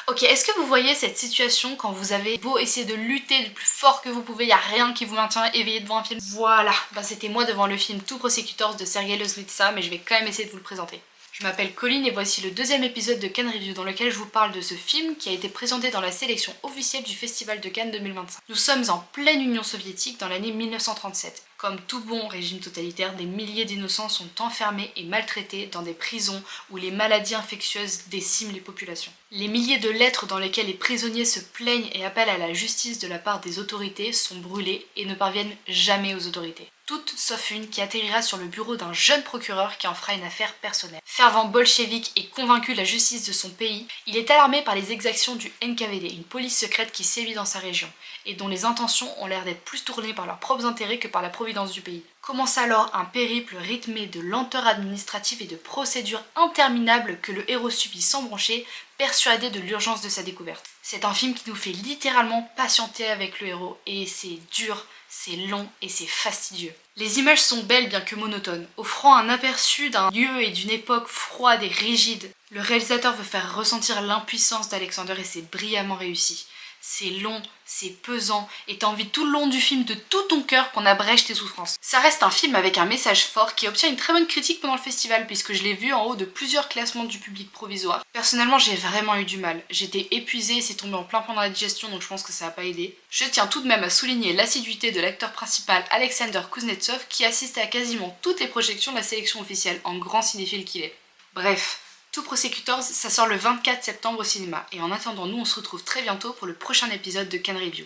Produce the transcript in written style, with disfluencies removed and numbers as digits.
Ok, est-ce que vous voyez cette situation quand vous avez beau essayer de lutter du plus fort que vous pouvez, il n'y a rien qui vous maintient éveillé devant un film? Voilà, bah c'était moi devant le film Two Prosecutors de Sergei Loznitsa, mais je vais quand même essayer de vous le présenter. Je m'appelle Colline et voici le deuxième épisode de Cannes Review dans lequel je vous parle de ce film qui a été présenté dans la sélection officielle du Festival de Cannes 2025. Nous sommes en pleine Union soviétique dans l'année 1937. Comme tout bon régime totalitaire, des milliers d'innocents sont enfermés et maltraités dans des prisons où les maladies infectieuses déciment les populations. Les milliers de lettres dans lesquelles les prisonniers se plaignent et appellent à la justice de la part des autorités sont brûlées et ne parviennent jamais aux autorités. Toutes sauf une qui atterrira sur le bureau d'un jeune procureur qui en fera une affaire personnelle. Fervent bolchevique et convaincu de la justice de son pays, il est alarmé par les exactions du NKVD, une police secrète qui sévit dans sa région, et dont les intentions ont l'air d'être plus tournées par leurs propres intérêts que par la providence du pays. Commence alors un périple rythmé de lenteurs administratives et de procédures interminables que le héros subit sans broncher, persuadé de l'urgence de sa découverte. C'est un film qui nous fait littéralement patienter avec le héros, et c'est dur, c'est long et c'est fastidieux. Les images sont belles bien que monotones, offrant un aperçu d'un lieu et d'une époque froide et rigide. Le réalisateur veut faire ressentir l'impuissance d'Alexander et c'est brillamment réussi. C'est long, c'est pesant, et t'as envie tout le long du film de tout ton cœur qu'on abrège tes souffrances. Ça reste un film avec un message fort qui obtient une très bonne critique pendant le festival puisque je l'ai vu en haut de plusieurs classements du public provisoire. Personnellement j'ai vraiment eu du mal, j'étais épuisée et c'est tombé en plein pendant la digestion donc je pense que ça n'a pas aidé. Je tiens tout de même à souligner l'assiduité de l'acteur principal Alexander Kuznetsov qui assistait à quasiment toutes les projections de la sélection officielle en grand cinéphile qu'il est. Bref. Two Prosecutors, ça sort le 24 septembre au cinéma. Et en attendant, nous on se retrouve très bientôt pour le prochain épisode de Cannes Review.